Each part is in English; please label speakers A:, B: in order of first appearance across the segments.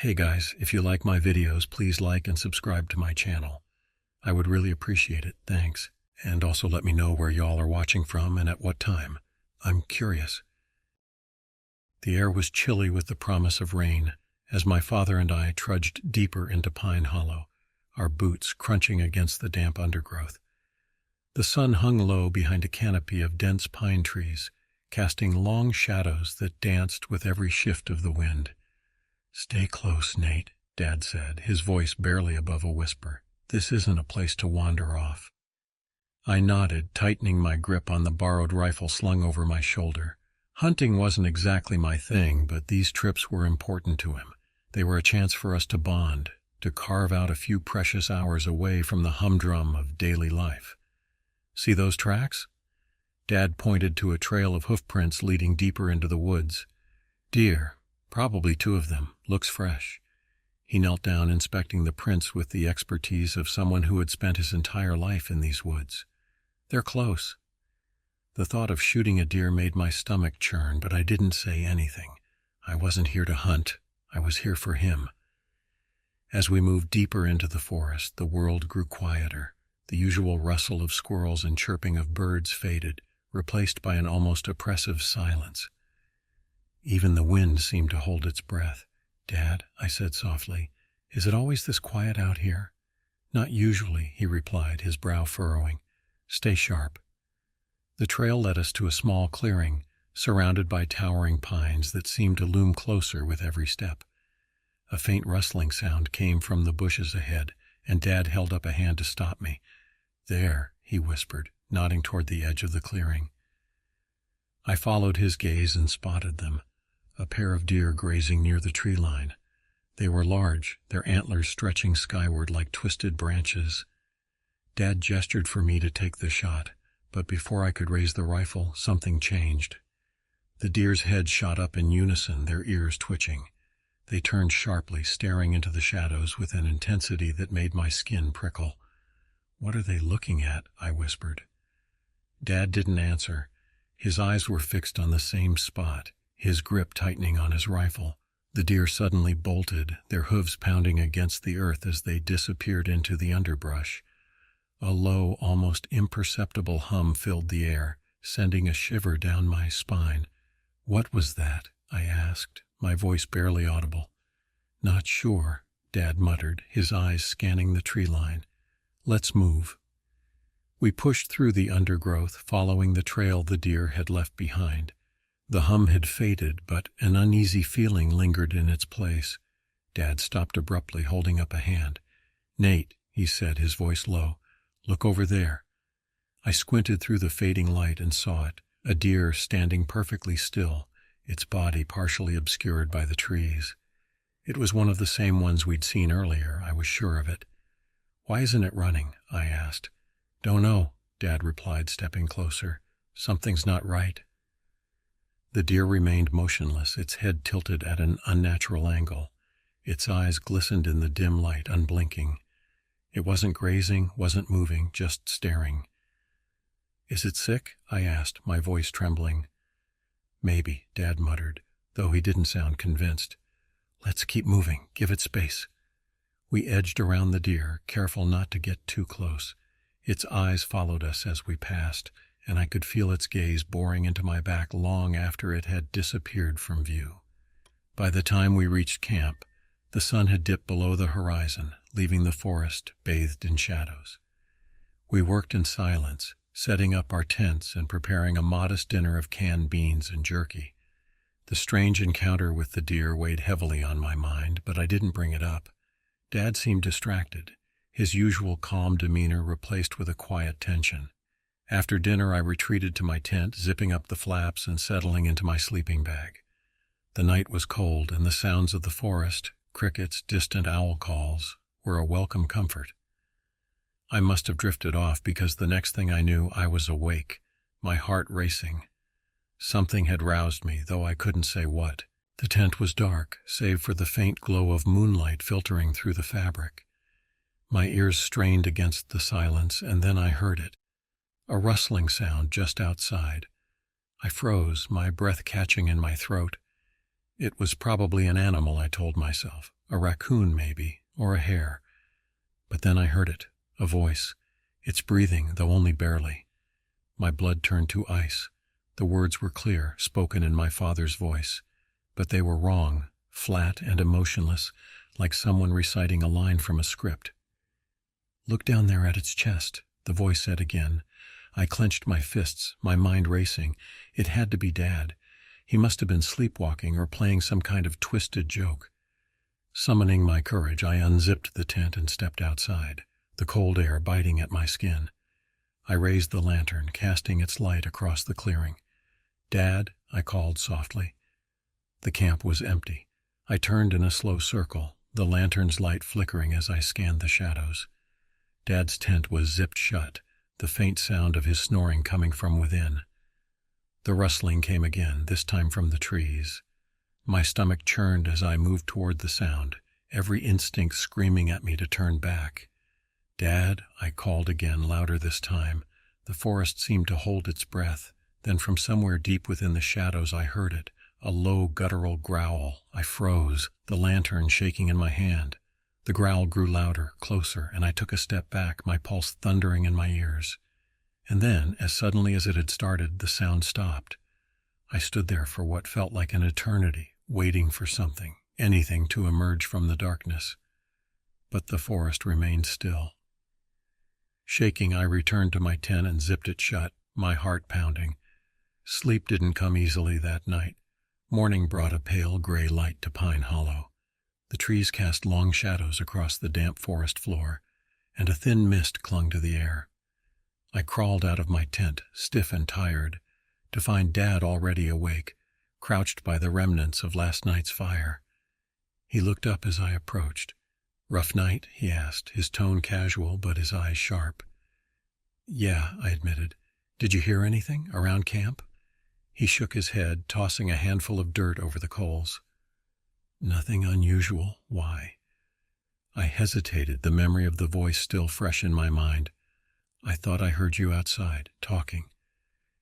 A: Hey guys, if you like my videos, please like and subscribe to my channel. I would really appreciate it, thanks. And also let me know where y'all are watching from and at what time. I'm curious. The air was chilly with the promise of rain as my father and I trudged deeper into Pine Hollow, our boots crunching against the damp undergrowth. The sun hung low behind a canopy of dense pine trees, casting long shadows that danced with every shift of the wind. "Stay close, Nate," Dad said, his voice barely above a whisper. "This isn't a place to wander off." I nodded, tightening my grip on the borrowed rifle slung over my shoulder. Hunting wasn't exactly my thing, but these trips were important to him. They were a chance for us to bond, to carve out a few precious hours away from the humdrum of daily life. "See those tracks?" Dad pointed to a trail of hoofprints leading deeper into the woods. "Deer. Probably 2 of them. Looks fresh." He knelt down, inspecting the prints with the expertise of someone who had spent his entire life in these woods. "They're close." The thought of shooting a deer made my stomach churn, but I didn't say anything. I wasn't here to hunt. I was here for him. As we moved deeper into the forest, the world grew quieter. The usual rustle of squirrels and chirping of birds faded, replaced by an almost oppressive silence. Even the wind seemed to hold its breath. "Dad," I said softly, "is it always this quiet out here?" "Not usually," he replied, his brow furrowing. "Stay sharp." The trail led us to a small clearing, surrounded by towering pines that seemed to loom closer with every step. A faint rustling sound came from the bushes ahead, and Dad held up a hand to stop me. "There," he whispered, nodding toward the edge of the clearing. I followed his gaze and spotted them. A pair of deer grazing near the tree line. They were large, their antlers stretching skyward like twisted branches. Dad gestured for me to take the shot, but before I could raise the rifle, something changed. The deer's heads shot up in unison, their ears twitching. They turned sharply, staring into the shadows with an intensity that made my skin prickle. "What are they looking at?" I whispered. Dad didn't answer. His eyes were fixed on the same spot, his grip tightening on his rifle. The deer suddenly bolted, their hooves pounding against the earth as they disappeared into the underbrush. A low, almost imperceptible hum filled the air, sending a shiver down my spine. "What was that?" I asked, my voice barely audible. "Not sure," Dad muttered, his eyes scanning the tree line. "Let's move." We pushed through the undergrowth, following the trail the deer had left behind. The hum had faded, but an uneasy feeling lingered in its place. Dad stopped abruptly, holding up a hand. "Nate," he said, his voice low, "look over there." I squinted through the fading light and saw it, a deer standing perfectly still, its body partially obscured by the trees. It was one of the same ones we'd seen earlier, I was sure of it. "Why isn't it running?" I asked. "Don't know," Dad replied, stepping closer. "Something's not right." The deer remained motionless, its head tilted at an unnatural angle. Its eyes glistened in the dim light, unblinking. It wasn't grazing, wasn't moving, just staring. "Is it sick?" I asked, my voice trembling. "Maybe," Dad muttered, though he didn't sound convinced. "Let's keep moving, give it space." We edged around the deer, careful not to get too close. Its eyes followed us as we passed, and I could feel its gaze boring into my back long after it had disappeared from view. By the time we reached camp, the sun had dipped below the horizon, leaving the forest bathed in shadows. We worked in silence, setting up our tents and preparing a modest dinner of canned beans and jerky. The strange encounter with the deer weighed heavily on my mind, but I didn't bring it up. Dad seemed distracted, his usual calm demeanor replaced with a quiet tension. After dinner, I retreated to my tent, zipping up the flaps and settling into my sleeping bag. The night was cold, and the sounds of the forest, crickets, distant owl calls, were a welcome comfort. I must have drifted off because the next thing I knew, I was awake, my heart racing. Something had roused me, though I couldn't say what. The tent was dark, save for the faint glow of moonlight filtering through the fabric. My ears strained against the silence, and then I heard it. A rustling sound just outside. I froze, my breath catching in my throat. It was probably an animal, I told myself. A raccoon, maybe, or a hare. But then I heard it, a voice. It's breathing, though only barely. My blood turned to ice. The words were clear, spoken in my father's voice. But they were wrong, flat and emotionless, like someone reciting a line from a script. "Look down there at its chest," the voice said again. I clenched my fists, my mind racing. It had to be Dad. He must have been sleepwalking or playing some kind of twisted joke. Summoning my courage, I unzipped the tent and stepped outside, the cold air biting at my skin. I raised the lantern, casting its light across the clearing. "Dad," I called softly. The camp was empty. I turned in a slow circle, the lantern's light flickering as I scanned the shadows. Dad's tent was zipped shut, the faint sound of his snoring coming from within. The rustling came again, this time from the trees. My stomach churned as I moved toward the sound, every instinct screaming at me to turn back. "Dad," I called again, louder this time. The forest seemed to hold its breath. Then from somewhere deep within the shadows I heard it, a low guttural growl. I froze, the lantern shaking in my hand. The growl grew louder, closer, and I took a step back, my pulse thundering in my ears. And then, as suddenly as it had started, the sound stopped. I stood there for what felt like an eternity, waiting for something, anything to emerge from the darkness. But the forest remained still. Shaking, I returned to my tent and zipped it shut, my heart pounding. Sleep didn't come easily that night. Morning brought a pale gray light to Pine Hollow. The trees cast long shadows across the damp forest floor, and a thin mist clung to the air. I crawled out of my tent, stiff and tired, to find Dad already awake, crouched by the remnants of last night's fire. He looked up as I approached. "Rough night?" he asked, his tone casual but his eyes sharp. "Yeah," I admitted. "Did you hear anything around camp?" He shook his head, tossing a handful of dirt over the coals. "Nothing unusual. Why?" I hesitated, the memory of the voice still fresh in my mind. "I thought I heard you outside, talking."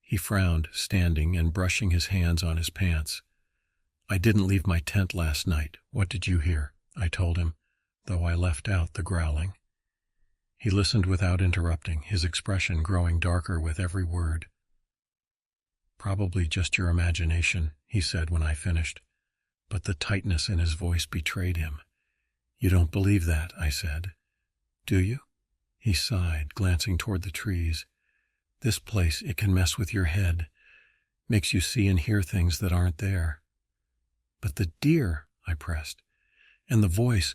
A: He frowned, standing and brushing his hands on his pants. "I didn't leave my tent last night. What did you hear?" I told him, though I left out the growling. He listened without interrupting, his expression growing darker with every word. "Probably just your imagination," he said when I finished, but the tightness in his voice betrayed him. "You don't believe that," I said. "Do you?" He sighed, glancing toward the trees. "This place, it can mess with your head. Makes you see and hear things that aren't there." "But the deer," I pressed. "And the voice."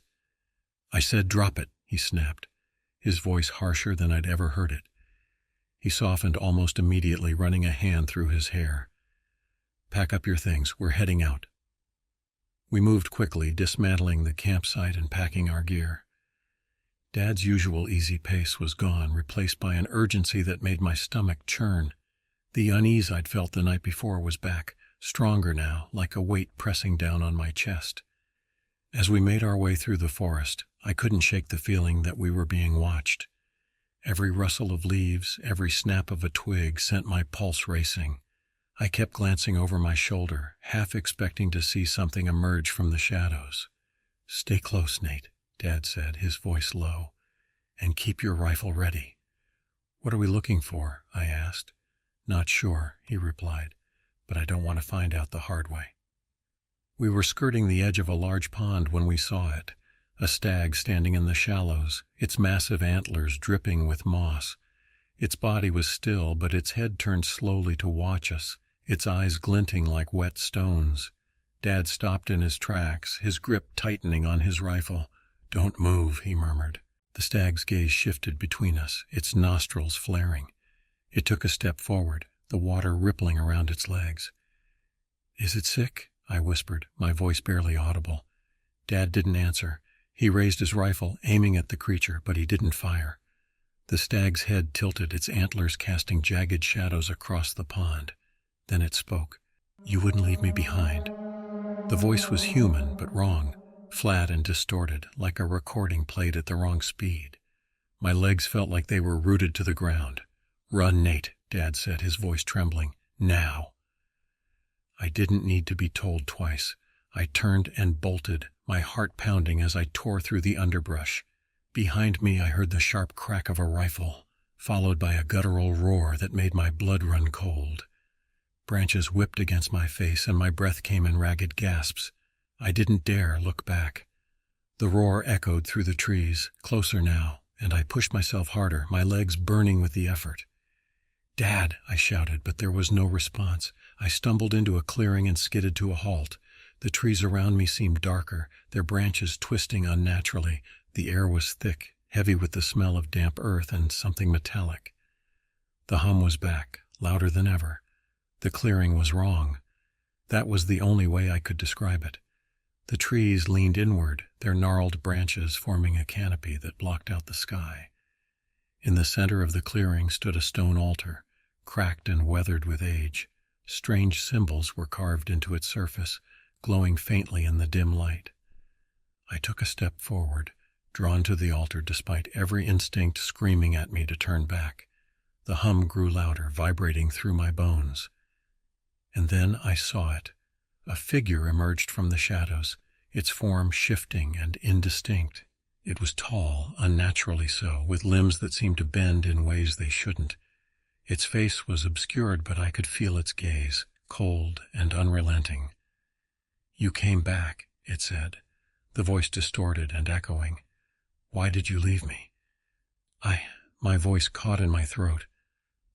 A: I said, "Drop it," he snapped, his voice harsher than I'd ever heard it. He softened almost immediately, running a hand through his hair. "Pack up your things. We're heading out." We moved quickly, dismantling the campsite and packing our gear. Dad's usual easy pace was gone, replaced by an urgency that made my stomach churn. The unease I'd felt the night before was back, stronger now, like a weight pressing down on my chest. As we made our way through the forest, I couldn't shake the feeling that we were being watched. Every rustle of leaves, every snap of a twig sent my pulse racing. I kept glancing over my shoulder, half expecting to see something emerge from the shadows. "Stay close, Nate," Dad said, his voice low, "and keep your rifle ready." "What are we looking for?" I asked. "Not sure," he replied, "but I don't want to find out the hard way." We were skirting the edge of a large pond when we saw it, a stag standing in the shallows, its massive antlers dripping with moss. Its body was still, but its head turned slowly to watch us, its eyes glinting like wet stones. Dad stopped in his tracks, his grip tightening on his rifle. "Don't move," he murmured. The stag's gaze shifted between us, its nostrils flaring. It took a step forward, the water rippling around its legs. "Is it sick?" I whispered, my voice barely audible. Dad didn't answer. He raised his rifle, aiming at the creature, but he didn't fire. The stag's head tilted, its antlers casting jagged shadows across the pond. Then it spoke. "You wouldn't leave me behind." The voice was human, but wrong, flat and distorted, like a recording played at the wrong speed. My legs felt like they were rooted to the ground. "Run, Nate," Dad said, his voice trembling. "Now." I didn't need to be told twice. I turned and bolted, my heart pounding as I tore through the underbrush. Behind me I heard the sharp crack of a rifle, followed by a guttural roar that made my blood run cold. Branches whipped against my face and my breath came in ragged gasps. I didn't dare look back. The roar echoed through the trees, closer now, and I pushed myself harder, my legs burning with the effort. "Dad," I shouted, but there was no response. I stumbled into a clearing and skidded to a halt. The trees around me seemed darker, their branches twisting unnaturally. The air was thick, heavy with the smell of damp earth and something metallic. The hum was back, louder than ever. The clearing was wrong. That was the only way I could describe it. The trees leaned inward, their gnarled branches forming a canopy that blocked out the sky. In the center of the clearing stood a stone altar, cracked and weathered with age. Strange symbols were carved into its surface, glowing faintly in the dim light. I took a step forward, drawn to the altar despite every instinct screaming at me to turn back. The hum grew louder, vibrating through my bones. And then I saw it. A figure emerged from the shadows, its form shifting and indistinct. It was tall, unnaturally so, with limbs that seemed to bend in ways they shouldn't. Its face was obscured, but I could feel its gaze, cold and unrelenting. "You came back," it said, the voice distorted and echoing. "Why did you leave me?" My voice caught in my throat.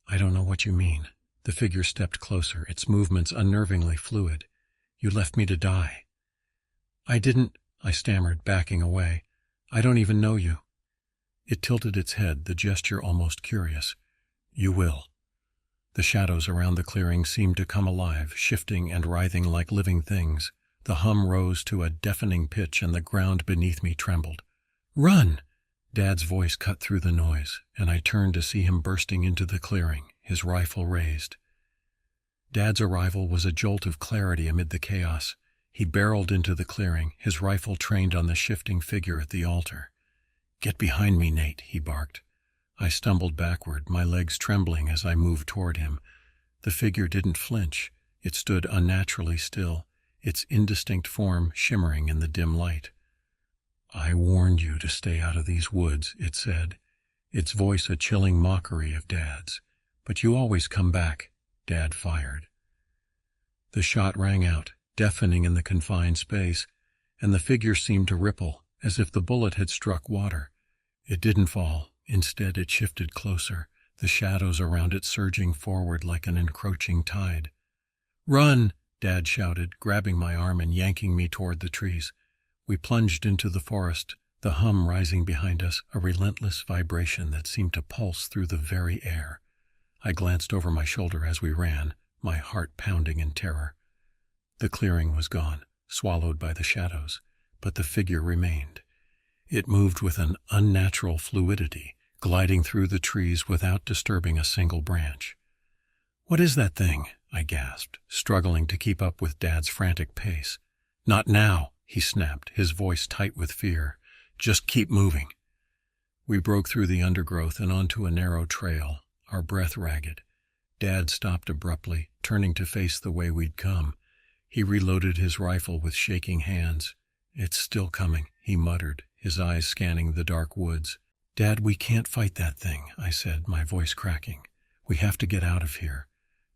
A: "I don't know what you mean." The figure stepped closer, its movements unnervingly fluid. "You left me to die." "I didn't," I stammered, backing away. "I don't even know you." It tilted its head, the gesture almost curious. "You will." The shadows around the clearing seemed to come alive, shifting and writhing like living things. The hum rose to a deafening pitch and the ground beneath me trembled. "Run!" Dad's voice cut through the noise, and I turned to see him bursting into the clearing, his rifle raised. Dad's arrival was a jolt of clarity amid the chaos. He barreled into the clearing, his rifle trained on the shifting figure at the altar. "Get behind me, Nate," he barked. I stumbled backward, my legs trembling as I moved toward him. The figure didn't flinch. It stood unnaturally still, its indistinct form shimmering in the dim light. "I warned you to stay out of these woods," it said, its voice a chilling mockery of Dad's. "But you always come back." Dad fired. The shot rang out, deafening in the confined space, and the figure seemed to ripple, as if the bullet had struck water. It didn't fall. Instead, it shifted closer, the shadows around it surging forward like an encroaching tide. "Run!" Dad shouted, grabbing my arm and yanking me toward the trees. We plunged into the forest, the hum rising behind us, a relentless vibration that seemed to pulse through the very air. I glanced over my shoulder as we ran, my heart pounding in terror. The clearing was gone, swallowed by the shadows, but the figure remained. It moved with an unnatural fluidity, gliding through the trees without disturbing a single branch. "What is that thing?" I gasped, struggling to keep up with Dad's frantic pace. "Not now," he snapped, his voice tight with fear. "Just keep moving." We broke through the undergrowth and onto a narrow trail, our breath ragged. Dad stopped abruptly, turning to face the way we'd come. He reloaded his rifle with shaking hands. "It's still coming," he muttered, his eyes scanning the dark woods. "Dad, we can't fight that thing," I said, my voice cracking. "We have to get out of here."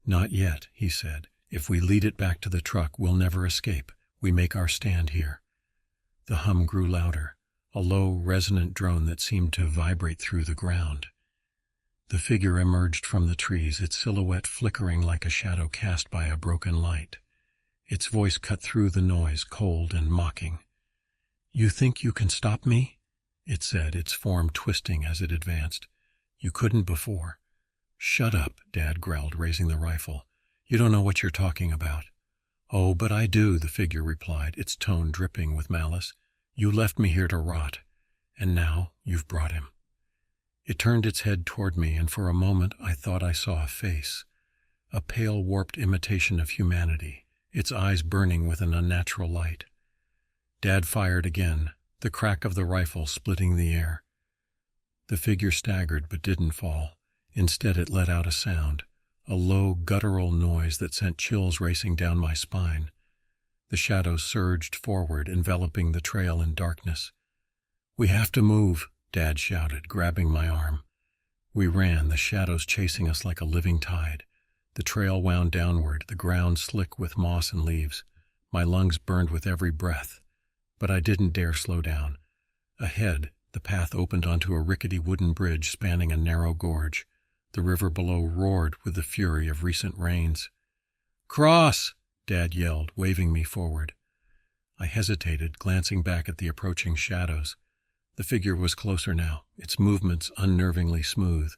A: "Not yet," he said. "If we lead it back to the truck, we'll never escape. We make our stand here." The hum grew louder, a low, resonant drone that seemed to vibrate through the ground. The figure emerged from the trees, its silhouette flickering like a shadow cast by a broken light. Its voice cut through the noise, cold and mocking. "You think you can stop me?" it said, its form twisting as it advanced. "You couldn't before." "Shut up," Dad growled, raising the rifle. "You don't know what you're talking about." "Oh, but I do," the figure replied, its tone dripping with malice. "You left me here to rot, and now you've brought him." It turned its head toward me, and for a moment I thought I saw a face, a pale, warped imitation of humanity, its eyes burning with an unnatural light. Dad fired again, the crack of the rifle splitting the air. The figure staggered but didn't fall. Instead, it let out a sound, a low, guttural noise that sent chills racing down my spine. The shadows surged forward, enveloping the trail in darkness. "We have to move," Dad shouted, grabbing my arm. We ran, the shadows chasing us like a living tide. The trail wound downward, the ground slick with moss and leaves. My lungs burned with every breath, but I didn't dare slow down. Ahead, the path opened onto a rickety wooden bridge spanning a narrow gorge. The river below roared with the fury of recent rains. "Cross!" Dad yelled, waving me forward. I hesitated, glancing back at the approaching shadows. The figure was closer now, its movements unnervingly smooth.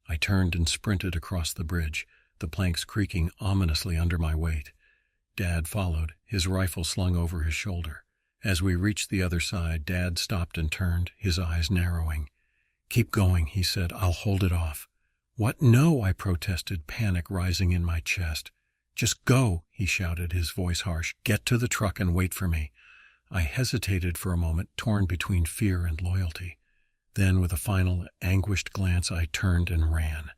A: I turned and sprinted across the bridge, the planks creaking ominously under my weight. Dad followed, his rifle slung over his shoulder. As we reached the other side, Dad stopped and turned, his eyes narrowing. "Keep going," he said. "I'll hold it off." "What? No," I protested, panic rising in my chest. "Just go," he shouted, his voice harsh. "Get to the truck and wait for me." I hesitated for a moment, torn between fear and loyalty. Then, with a final, anguished glance, I turned and ran.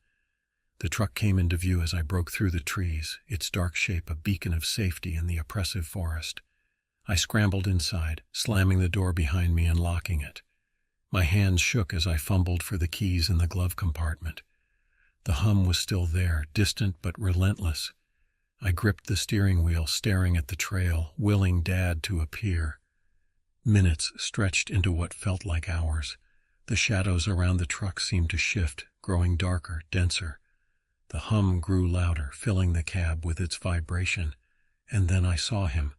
A: The truck came into view as I broke through the trees, its dark shape a beacon of safety in the oppressive forest. I scrambled inside, slamming the door behind me and locking it. My hands shook as I fumbled for the keys in the glove compartment. The hum was still there, distant but relentless. I gripped the steering wheel, staring at the trail, willing Dad to appear. Minutes stretched into what felt like hours. The shadows around the truck seemed to shift, growing darker, denser. The hum grew louder, filling the cab with its vibration. And then I saw him.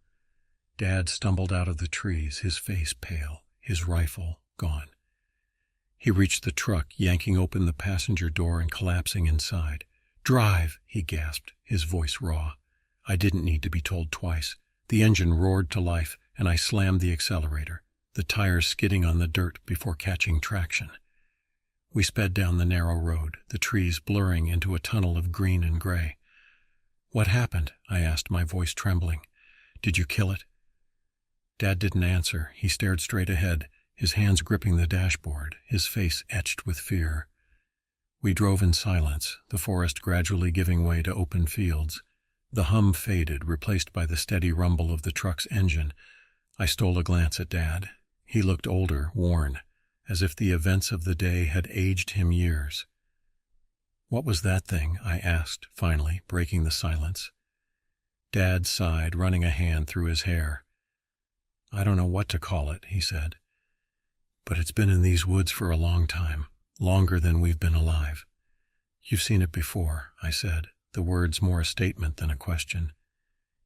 A: Dad stumbled out of the trees, his face pale, his rifle gone. He reached the truck, yanking open the passenger door and collapsing inside. "Drive!" he gasped, his voice raw. I didn't need to be told twice. The engine roared to life, and I slammed the accelerator, the tires skidding on the dirt before catching traction. We sped down the narrow road, the trees blurring into a tunnel of green and gray. "What happened?" I asked, my voice trembling. "Did you kill it?" Dad didn't answer. He stared straight ahead, his hands gripping the dashboard, his face etched with fear. We drove in silence, the forest gradually giving way to open fields. The hum faded, replaced by the steady rumble of the truck's engine. I stole a glance at Dad. He looked older, worn, as if the events of the day had aged him years. "What was that thing?" I asked, finally, breaking the silence. Dad sighed, running a hand through his hair. "I don't know what to call it," he said. "But it's been in these woods for a long time, longer than we've been alive." "You've seen it before," I said, the words more a statement than a question.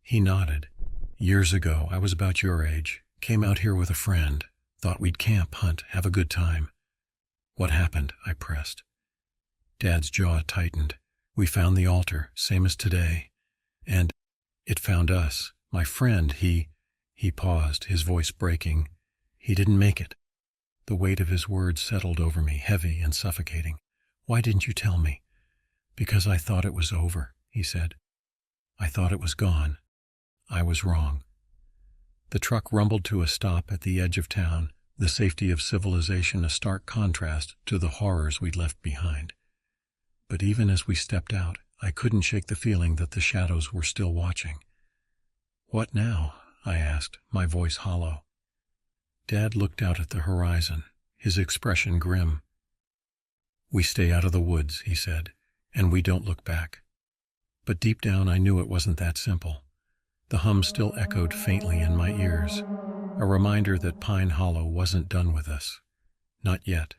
A: He nodded. "Years ago, I was about your age, came out here with a friend, thought we'd camp, hunt, have a good time." "What happened?" I pressed. Dad's jaw tightened. "We found the altar, same as today. And it found us. My friend, he paused, his voice breaking. "He didn't make it." The weight of his words settled over me, heavy and suffocating. "Why didn't you tell me?" "Because I thought it was over," he said. "I thought it was gone. I was wrong." The truck rumbled to a stop at the edge of town, the safety of civilization a stark contrast to the horrors we'd left behind. But even as we stepped out, I couldn't shake the feeling that the shadows were still watching. "What now?" I asked, my voice hollow. Dad looked out at the horizon, his expression grim. "We stay out of the woods," he said, "and we don't look back." But deep down I knew it wasn't that simple. The hum still echoed faintly in my ears, a reminder that Pine Hollow wasn't done with us. Not yet.